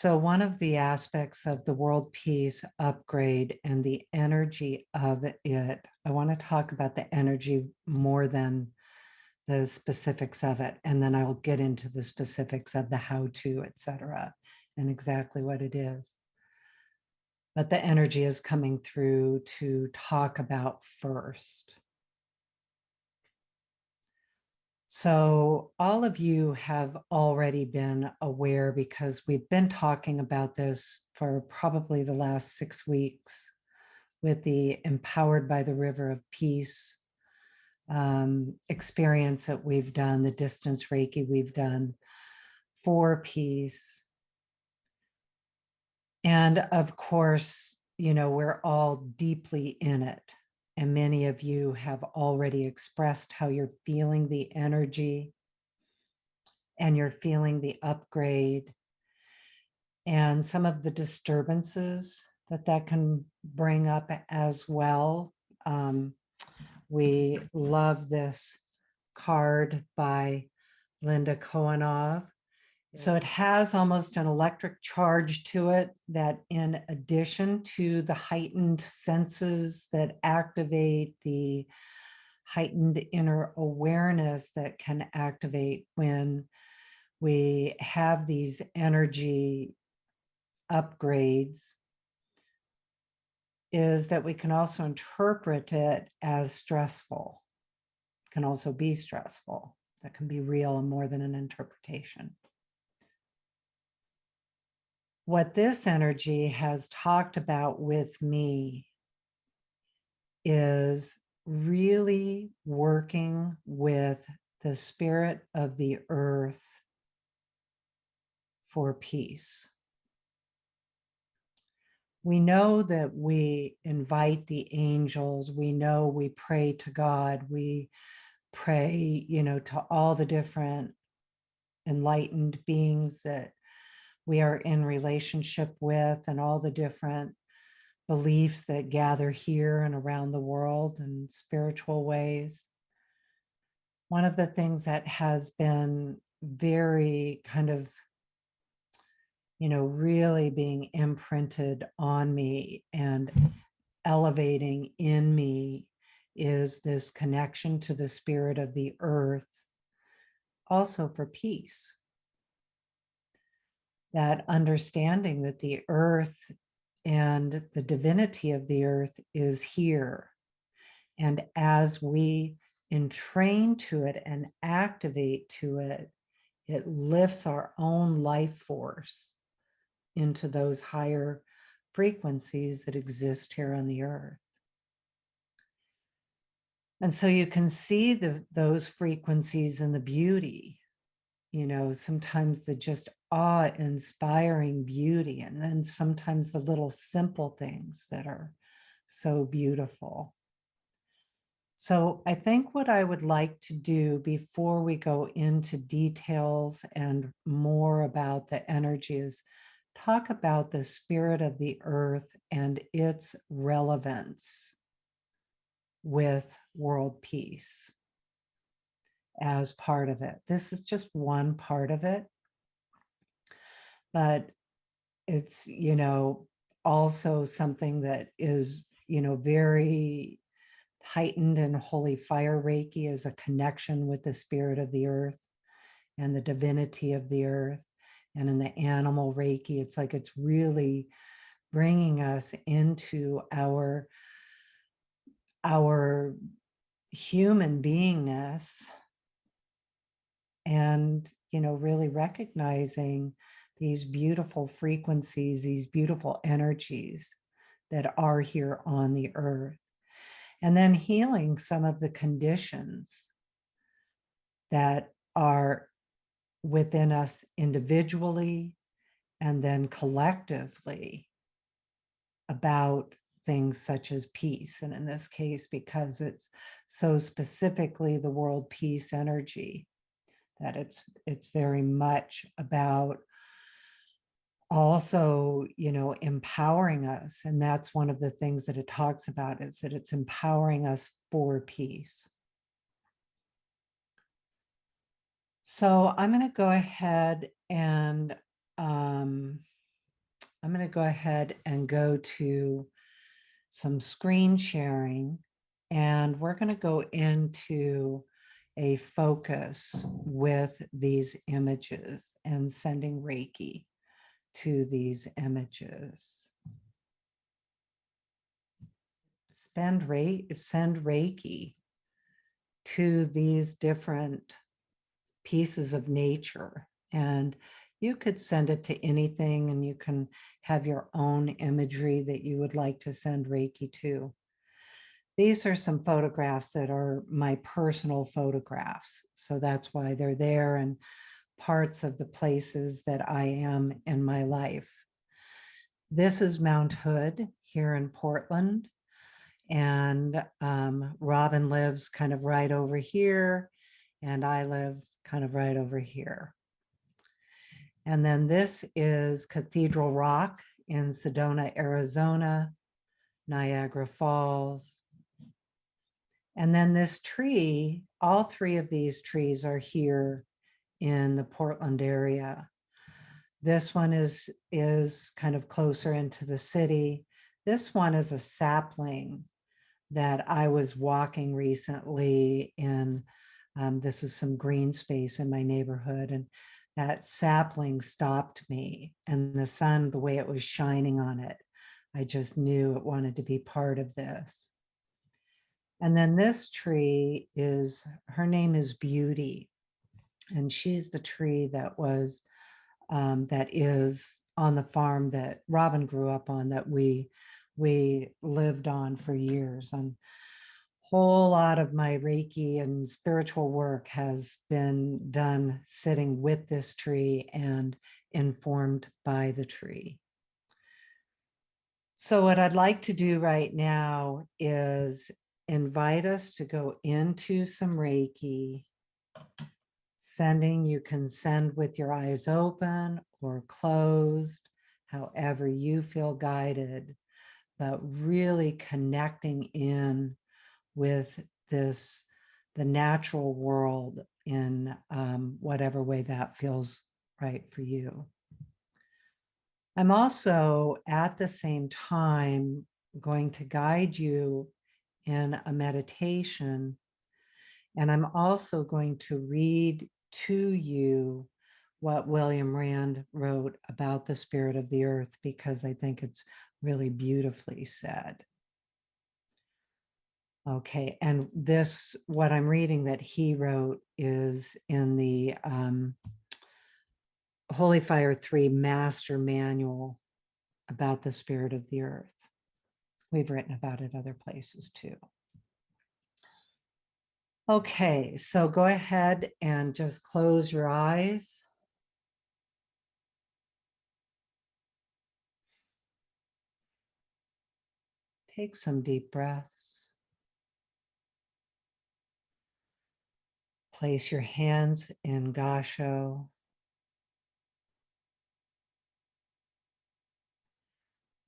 So one of the aspects of the World Peace Upgrade and the energy of it, I want to talk about the energy more than the specifics of it. And then I'll get into the specifics of the how-to, et cetera, and exactly what it is. But the energy is coming through to talk about first. So all of you have already been aware, because we've been talking about this for probably the last 6 weeks with the Empowered by the River of Peace experience that we've done, the Distance Reiki we've done for peace. And of course, we're all deeply in it. And many of you have already expressed how you're feeling the energy and you're feeling the upgrade and some of the disturbances that can bring up as well. We love this card by Linda Kohanov. So it has almost an electric charge to it, that in addition to the heightened senses that activate, the heightened inner awareness that can activate when we have these energy upgrades, is that we can also interpret it as stressful. It can also be stressful. That can be real and more than an interpretation. What this energy has talked about with me is really working with the spirit of the earth for peace. We know that we invite the angels. We know we pray to God. We pray, to all the different enlightened beings that we are in relationship with, and all the different beliefs that gather here and around the world in spiritual ways. One of the things that has been very kind of, really being imprinted on me and elevating in me is this connection to the spirit of the earth, also for peace. That understanding that the earth and the divinity of the earth is here. And as we entrain to it and activate to it, it lifts our own life force into those higher frequencies that exist here on the earth. And so you can see those frequencies and the beauty, sometimes the just awe-inspiring beauty, and then sometimes the little simple things that are so beautiful. So I think what I would like to do before we go into details and more about the energy is talk about the spirit of the earth and its relevance with world peace as part of it. This is just one part of it, but it's, also something that is, very heightened. And holy fire Reiki is a connection with the spirit of the earth and the divinity of the earth. And in the animal Reiki, it's like it's really bringing us into our human beingness, and really recognizing these beautiful frequencies, these beautiful energies that are here on the earth, and then healing some of the conditions that are within us individually and then collectively about things such as peace. And in this case, because it's so specifically the world peace energy, that it's very much about also, empowering us. And that's one of the things that it talks about, is that it's empowering us for peace. So I'm going to go ahead and I'm going to go ahead and go to some screen sharing, and we're going to go into a focus with these images and sending Reiki to these images. Send Reiki to these different pieces of nature. And you could send it to anything, and you can have your own imagery that you would like to send Reiki to. These are some photographs that are my personal photographs. So that's why they're there, and parts of the places that I am in my life. This is Mount Hood here in Portland. And Robyn lives kind of right over here, and I live kind of right over here. And then this is Cathedral Rock in Sedona, Arizona, Niagara Falls. And then this tree, all three of these trees are here in the Portland area. This one is kind of closer into the city. This one is a sapling that I was walking recently in. This is some green space in my neighborhood, and that sapling stopped me, and the sun, the way it was shining on it, I just knew it wanted to be part of this. And then this tree is, her name is Beauty, and she's the tree that was, that is on the farm that Robyn grew up on, that we lived on for years. And whole lot of my Reiki and spiritual work has been done sitting with this tree and informed by the tree. So what I'd like to do right now is invite us to go into some Reiki. Sending, you can send with your eyes open or closed, however you feel guided, but really connecting in with this, the natural world, in whatever way that feels right for you. I'm also at the same time going to guide you in a meditation, and I'm also going to read to you what William Rand wrote about the spirit of the earth, because I think it's really beautifully said. Okay, and this, what I'm reading that he wrote, is in the Holy Fire 3 Master Manual about the spirit of the earth. We've written about it other places too. Okay, so go ahead and just close your eyes. Take some deep breaths. Place your hands in Gasho.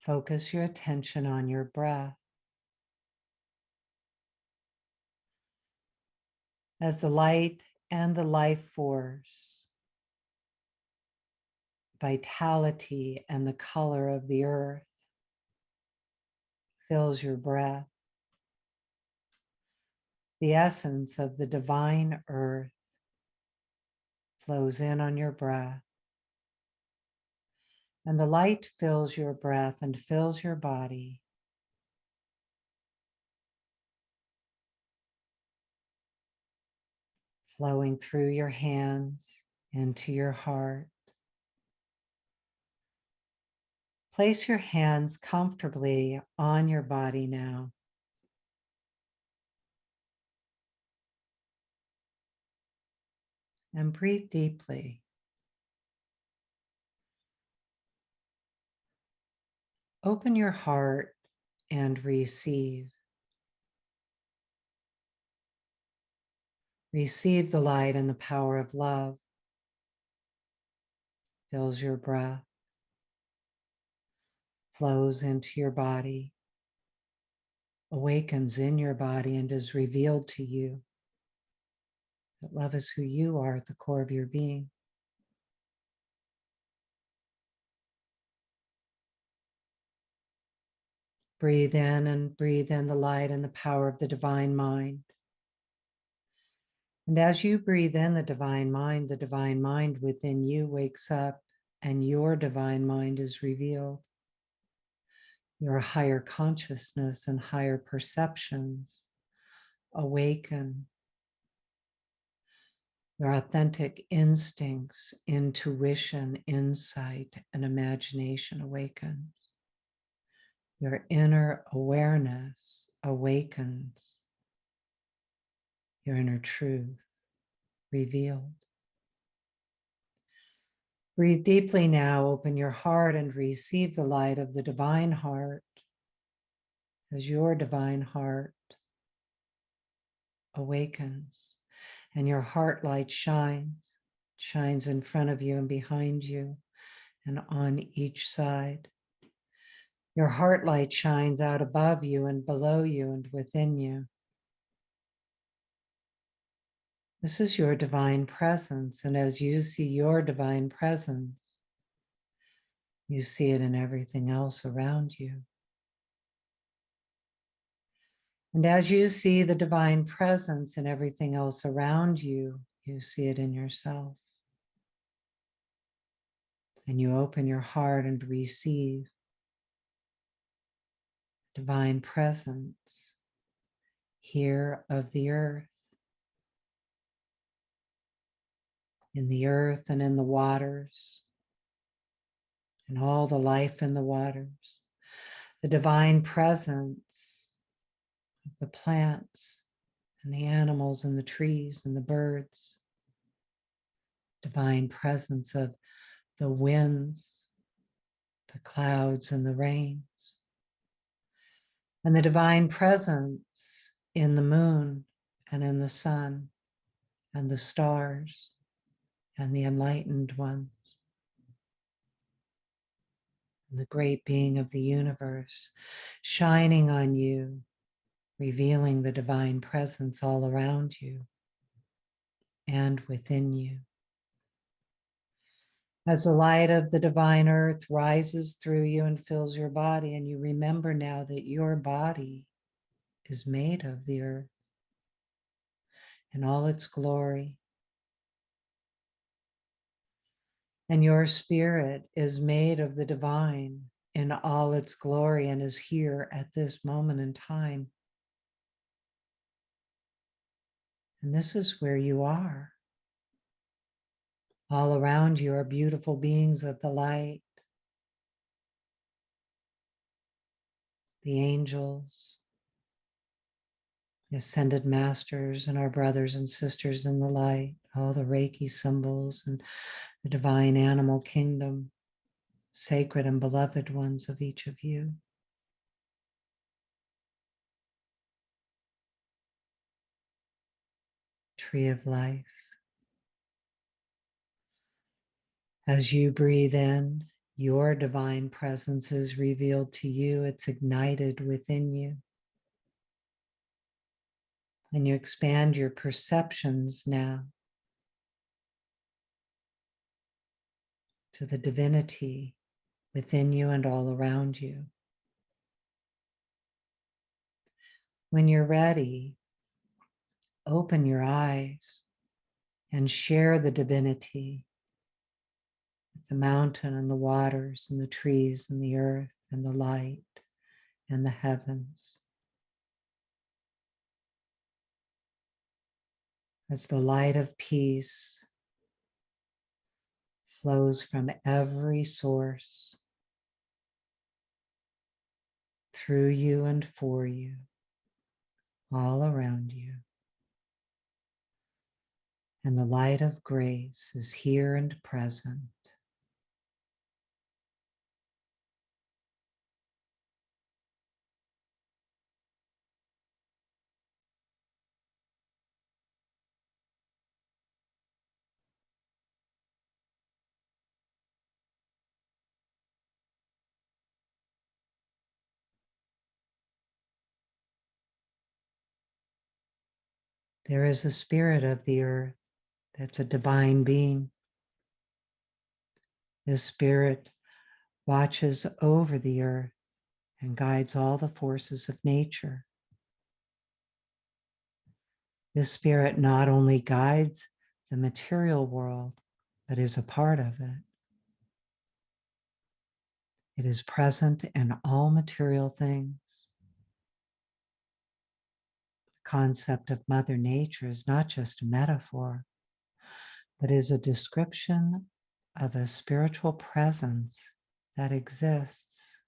Focus your attention on your breath. As the light and the life force, vitality and the color of the earth fills your breath, the essence of the divine earth flows in on your breath, and the light fills your breath and fills your body. Flowing through your hands into your heart. Place your hands comfortably on your body now. And breathe deeply. Open your heart and receive. Receive the light and the power of love. Fills your breath. Flows into your body. Awakens in your body and is revealed to you that love is who you are at the core of your being. Breathe in and breathe in the light and the power of the divine mind. And as you breathe in the divine mind within you wakes up and your divine mind is revealed. Your higher consciousness and higher perceptions awaken. Your authentic instincts, intuition, insight, and imagination awaken. Your inner awareness awakens. Your inner truth revealed. Breathe deeply now, open your heart and receive the light of the divine heart as your divine heart awakens and your heart light shines in front of you and behind you and on each side. Your heart light shines out above you and below you and within you. This is your divine presence, and as you see your divine presence, you see it in everything else around you. And as you see the divine presence in everything else around you, you see it in yourself. And you open your heart and receive divine presence here of the earth, in the earth and in the waters, and all the life in the waters, the divine presence of the plants and the animals and the trees and the birds, divine presence of the winds, the clouds and the rains, and the divine presence in the moon and in the sun and the stars and the enlightened ones, and the great being of the universe shining on you, revealing the divine presence all around you and within you. As the light of the divine earth rises through you and fills your body, and you remember now that your body is made of the earth in all its glory, and your spirit is made of the divine in all its glory and is here at this moment in time. And this is where you are. All around you are beautiful beings of the light, the angels, the ascended masters, and our brothers and sisters in the light, all the Reiki symbols and the divine animal kingdom, sacred and beloved ones of each of you. Tree of life. As you breathe in, your divine presence is revealed to you. It's ignited within you. And you expand your perceptions now to the divinity within you and all around you. When you're ready, open your eyes and share the divinity with the mountain and the waters and the trees and the earth and the light and the heavens. As the light of peace flows from every source through you and for you, all around you. And the light of grace is here and present. There is a spirit of the earth that's a divine being. This spirit watches over the earth and guides all the forces of nature. This spirit not only guides the material world, but is a part of it. It is present in all material things. The concept of Mother Nature is not just a metaphor, but is a description of a spiritual presence that exists.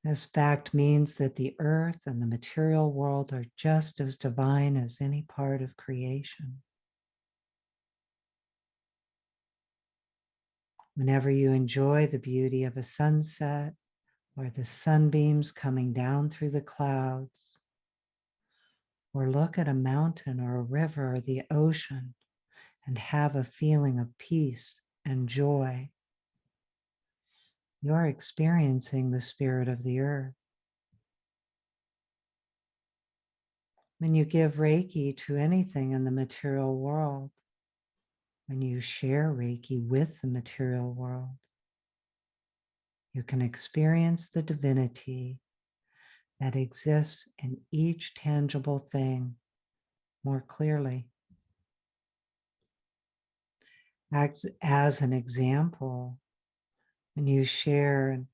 This fact means that the earth and the material world are just as divine as any part of creation. Whenever you enjoy the beauty of a sunset or the sunbeams coming down through the clouds, or look at a mountain or a river or the ocean and have a feeling of peace and joy, you're experiencing the spirit of the earth. When you give Reiki to anything in the material world, when you share Reiki with the material world, you can experience the divinity that exists in each tangible thing more clearly. As an example, when you share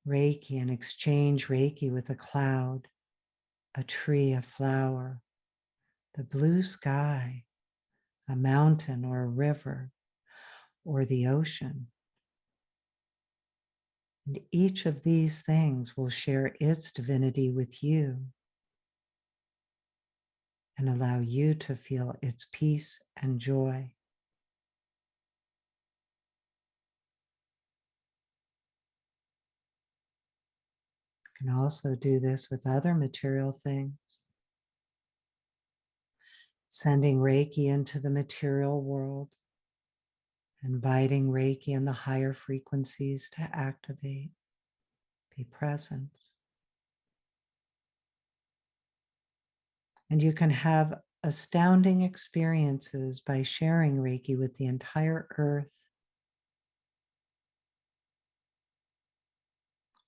Reiki and exchange Reiki with a cloud, a tree, a flower, the blue sky, a mountain or a river, or the ocean. And each of these things will share its divinity with you and allow you to feel its peace and joy. You can also do this with other material things. Sending Reiki into the material world, inviting Reiki in the higher frequencies to activate, be present. And you can have astounding experiences by sharing Reiki with the entire earth.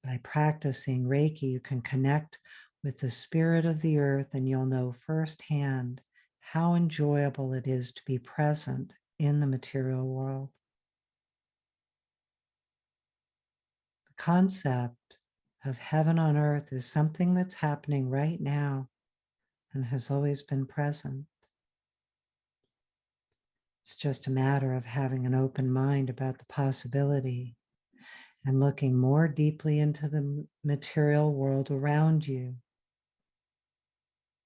By practicing Reiki, you can connect with the spirit of the earth, and you'll know firsthand how enjoyable it is to be present in the material world. The concept of heaven on earth is something that's happening right now and has always been present. It's just a matter of having an open mind about the possibility and looking more deeply into the material world around you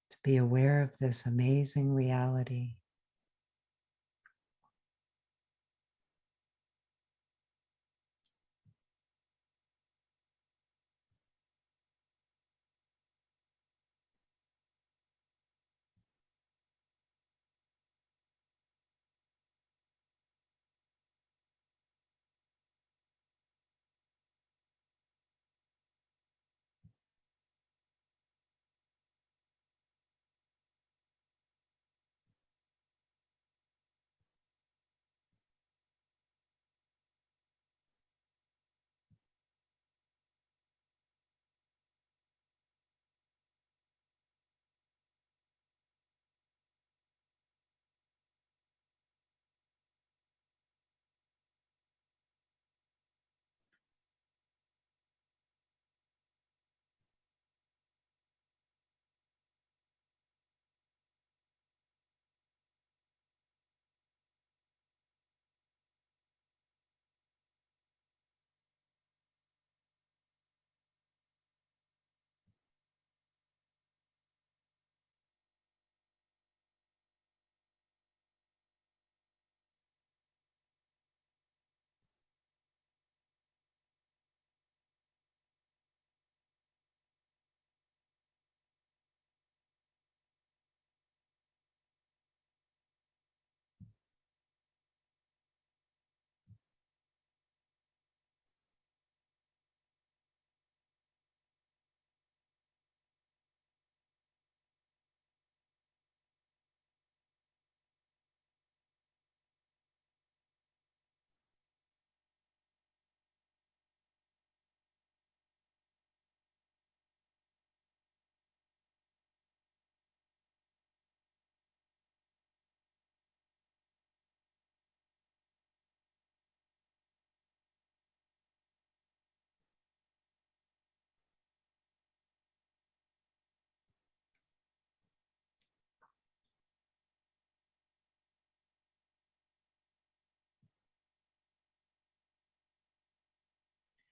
to be aware of this amazing reality.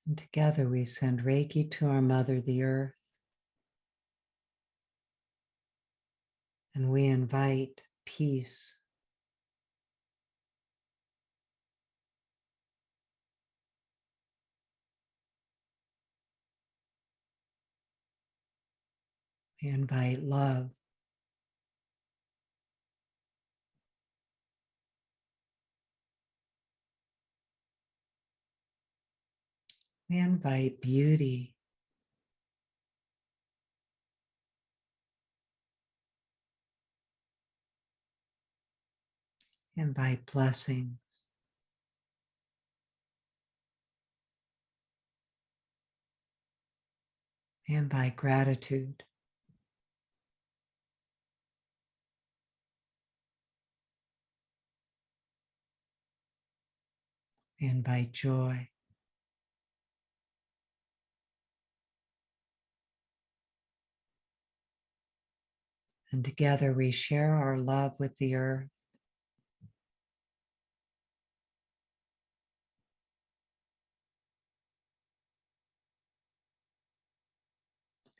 And together we send Reiki to our Mother, the Earth, and we invite peace. We invite love. We invite beauty. We invite blessings. We invite gratitude. We invite joy. And together we share our love with the earth,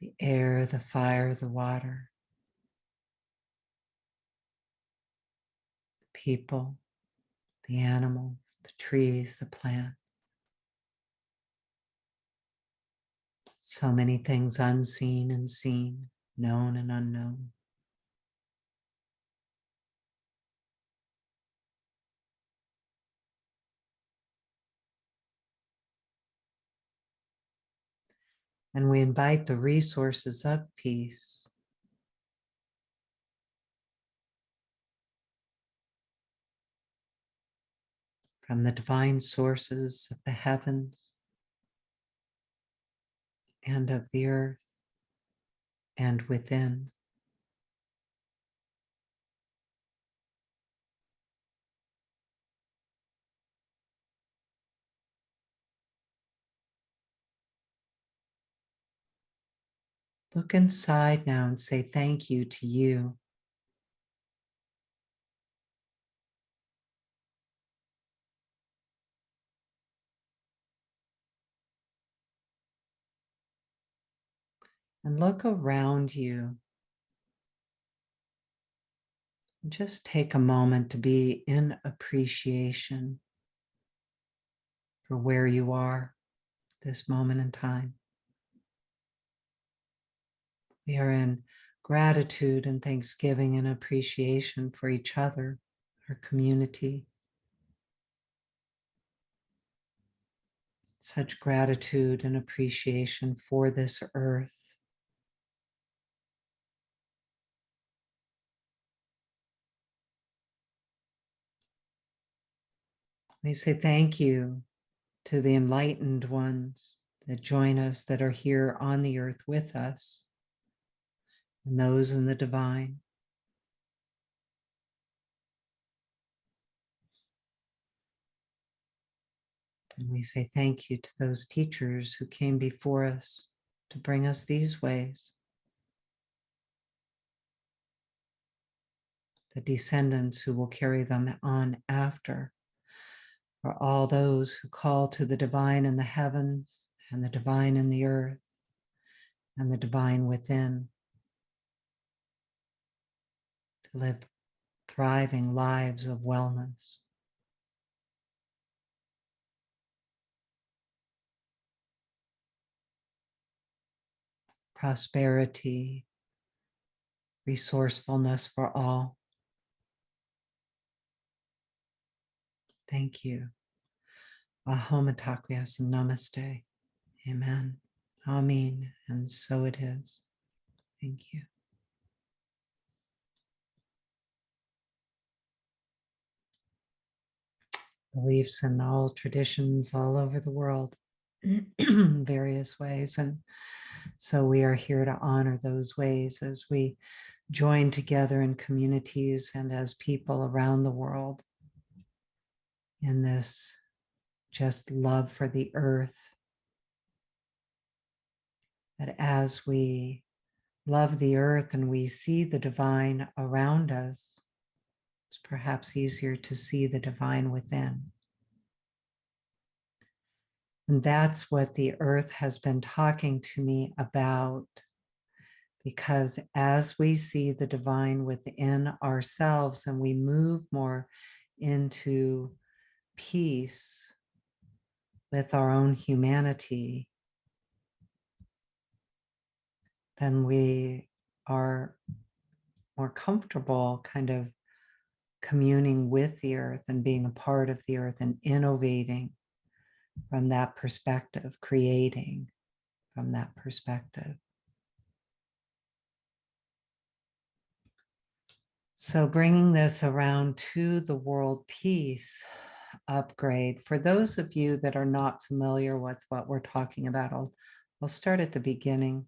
the air, the fire, the water, the people, the animals, the trees, the plants. So many things unseen and seen, known and unknown. And we invite the resources of peace, from the divine sources of the heavens and of the earth and within. Look inside now and say thank you to you. And look around you. Just take a moment to be in appreciation for where you are this moment in time. We are in gratitude and thanksgiving and appreciation for each other, our community. Such gratitude and appreciation for this earth. We say thank you to the enlightened ones that join us, that are here on the earth with us, and those in the divine. And we say thank you to those teachers who came before us to bring us these ways, the descendants who will carry them on after, for all those who call to the divine in the heavens and the divine in the earth and the divine within, to live thriving lives of wellness. Prosperity, resourcefulness for all. Thank you. Ahom Atakyas and Namaste. Amen. Amen. And so it is. Thank you. Beliefs in all traditions all over the world, various ways. And so we are here to honor those ways as we join together in communities and as people around the world in this just love for the earth. That as we love the earth and we see the divine around us, it's perhaps easier to see the divine within. And that's what the earth has been talking to me about. Because as we see the divine within ourselves and we move more into peace with our own humanity, then we are more comfortable kind of communing with the earth and being a part of the earth and innovating from that perspective, creating from that perspective. So bringing this around to the world peace upgrade, for those of you that are not familiar with what we're talking about, I'll start at the beginning.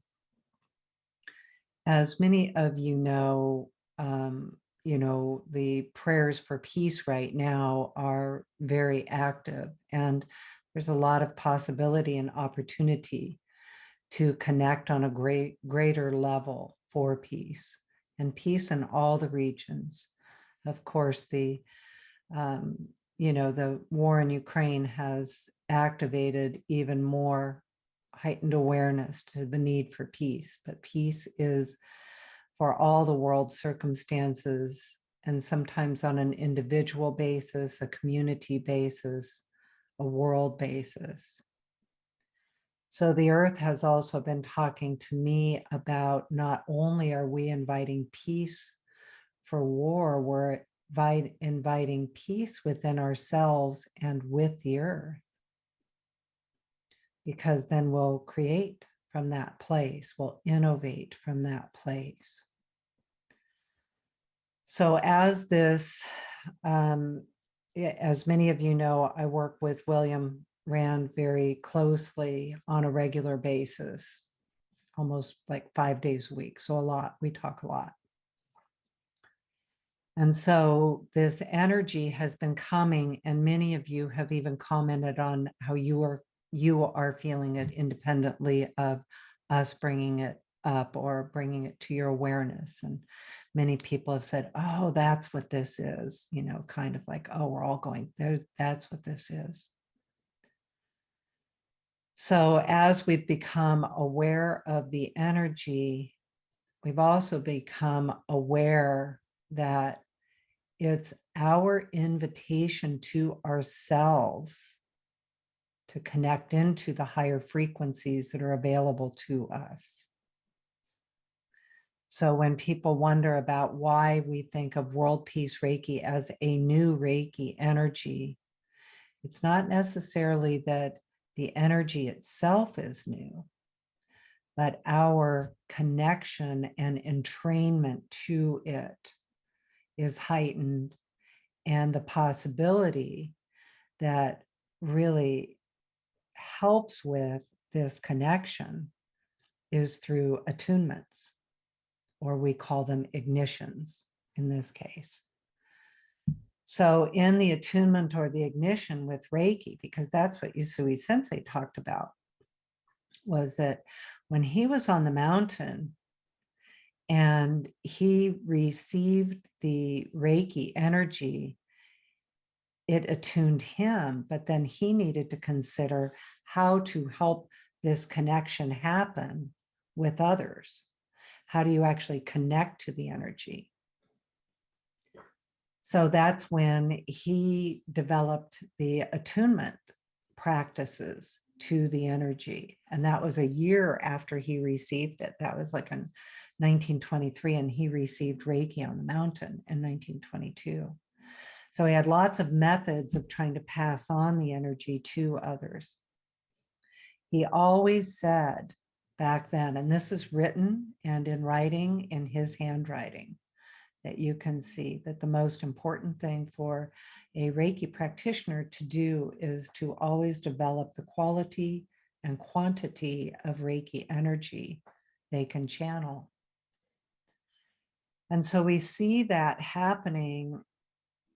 As many of you know, the prayers for peace right now are very active, and there's a lot of possibility and opportunity to connect on a greater level for peace, and peace in all the regions. Of course, the war in Ukraine has activated even more heightened awareness to the need for peace, but peace is for all the world circumstances, and sometimes on an individual basis, a community basis, a world basis. So the earth has also been talking to me about not only are we inviting peace for war, we're inviting peace within ourselves and with the earth, because then we'll create from that place, we'll innovate from that place. So as this, as many of you know, I work with William Rand very closely on a regular basis, almost like 5 days a week. So a lot, we talk a lot. And so this energy has been coming, and many of you have even commented on how you are feeling it independently of us bringing it up or bringing it to your awareness. And many people have said, oh, that's what this is, you know, kind of like, oh, we're all going there. That's what this is. So as we've become aware of the energy, we've also become aware that it's our invitation to ourselves to connect into the higher frequencies that are available to us. So when people wonder about why we think of World Peace Reiki as a new Reiki energy, it's not necessarily that the energy itself is new, but our connection and entrainment to it is heightened, and the possibility that really helps with this connection is through attunements, or we call them ignitions in this case. So in the attunement or the ignition with Reiki, because that's what Usui Sensei talked about, was that when he was on the mountain and he received the Reiki energy, it attuned him, but then he needed to consider how to help this connection happen with others. How do you actually connect to the energy? So that's when he developed the attunement practices to the energy. And that was a year after he received it. That was like in 1923, and he received Reiki on the mountain in 1922. So he had lots of methods of trying to pass on the energy to others. He always said back then, and this is written and in writing in his handwriting, that you can see that the most important thing for a Reiki practitioner to do is to always develop the quality and quantity of Reiki energy they can channel. And so we see that happening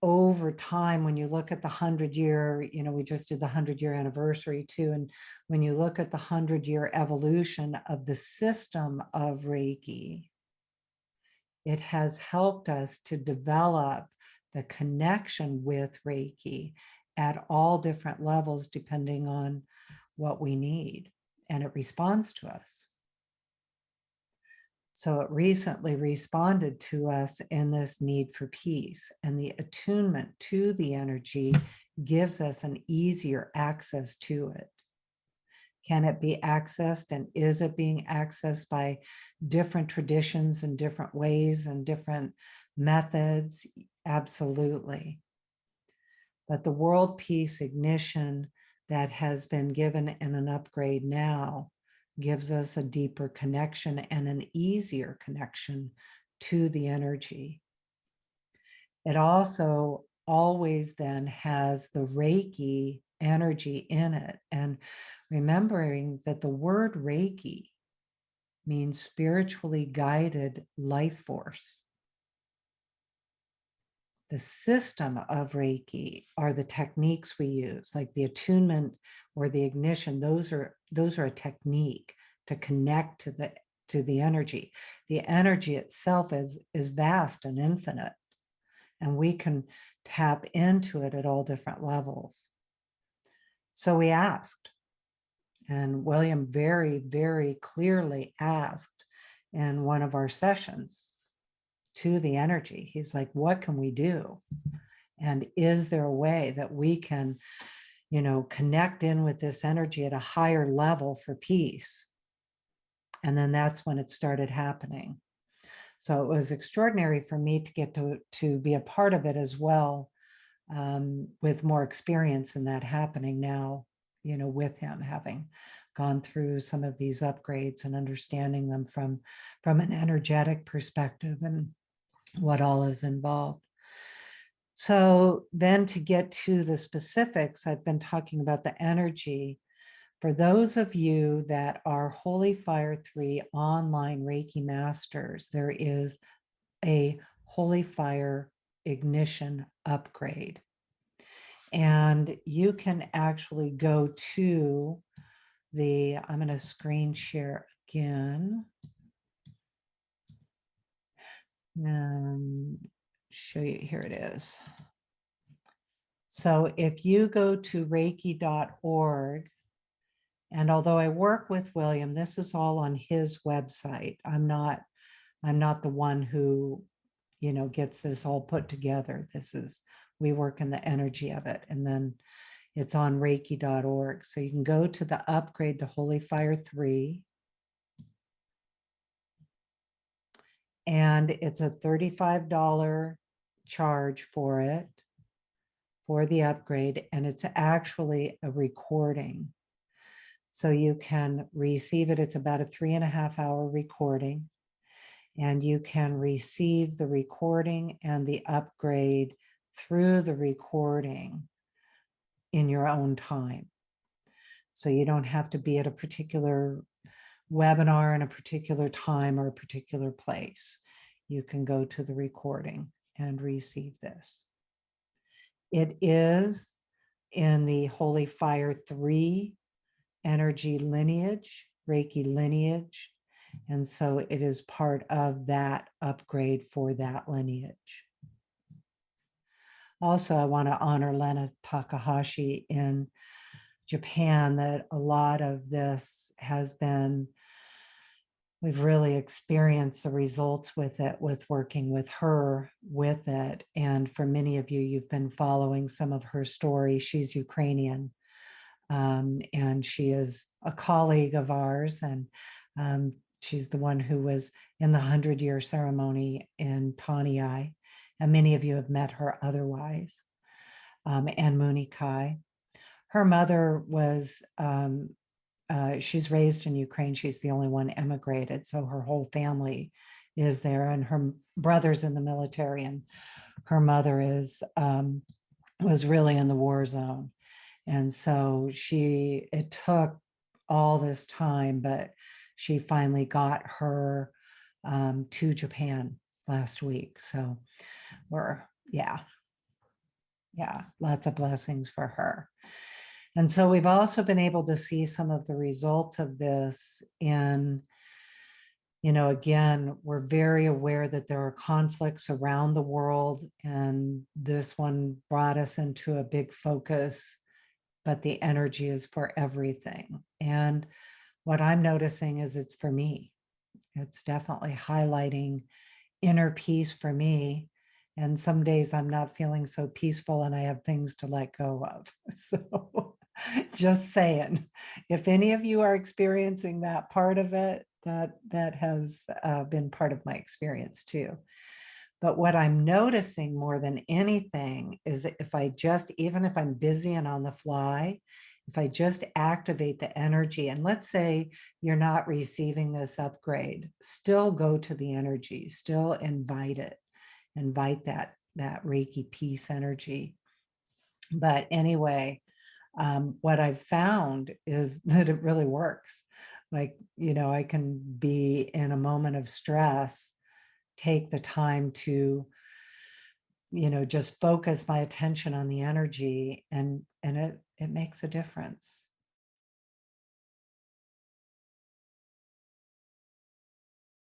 over time. When you look at the 100-year, you know, we just did the 100-year anniversary too. And when you look at the 100-year evolution of the system of Reiki, it has helped us to develop the connection with Reiki at all different levels, depending on what we need, and it responds to us. So it recently responded to us in this need for peace, and the attunement to the energy gives us an easier access to it. Can it be accessed, and is it being accessed by different traditions and different ways and different methods? Absolutely. But the world peace ignition that has been given in an upgrade now gives us a deeper connection and an easier connection to the energy. It also always then has the Reiki energy in it. And remembering that the word Reiki means spiritually guided life force. The system of Reiki are the techniques we use, like the attunement or the ignition. Those are a technique to connect to the energy. The energy itself is vast and infinite, and we can tap into it at all different levels. So we asked, and William very, very clearly asked in one of our sessions to the energy. He's like, what can we do? And is there a way that we can, connect in with this energy at a higher level for peace? And then that's when it started happening. So it was extraordinary for me to get to be a part of it as well, with more experience in that happening now, with him having gone through some of these upgrades and understanding them from an energetic perspective and what all is involved. So then to get to the specifics, I've been talking about the energy. For those of you that are Holy Fire 3 online Reiki masters, there is a Holy Fire ignition upgrade. And you can actually go to I'm going to screen share again. And show you, here it is. So if you go to reiki.org, and although I work with William, this is all on his website. I'm not the one who, gets this all put together. We work in the energy of it. And then it's on reiki.org. So you can go to the upgrade to Holy Fire 3. And it's a $35 charge for it, for the upgrade. And it's actually a recording. So you can receive it. It's about a 3.5-hour recording. And you can receive the recording and the upgrade through the recording in your own time. So you don't have to be at a particular webinar in a particular time or a particular place. You can go to the recording and receive this. It is in the Holy Fire 3 energy lineage, Reiki lineage. And so it is part of that upgrade for that lineage. Also, I want to honor Lena Takahashi in Japan, that a lot of this has been, we've really experienced the results with it, with working with her with it. And for many of you, you've been following some of her story. She's Ukrainian, and she is a colleague of ours. And she's the one who was in the 100-year ceremony in Taniai. And many of you have met her otherwise. And Muni Kai. Her mother was, she's raised in Ukraine. She's the only one emigrated. So her whole family is there, and her brother's in the military, and her mother was really in the war zone. And so it took all this time, but she finally got her to Japan last week. So lots of blessings for her. And so we've also been able to see some of the results of this in, again, we're very aware that there are conflicts around the world, and this one brought us into a big focus but the energy is for everything. And what I'm noticing is it's for me. It's definitely highlighting inner peace for me. And some days I'm not feeling so peaceful and I have things to let go of. So just saying, if any of you are experiencing that part of it, that has been part of my experience too. But what I'm noticing more than anything is if I just, even if I'm busy and on the fly, if I just activate the energy, and let's say you're not receiving this upgrade, still go to the energy, still invite it, invite that Reiki peace energy. But anyway, what I've found is that it really works. Like, I can be in a moment of stress, take the time to just focus my attention on the energy, and it makes a difference.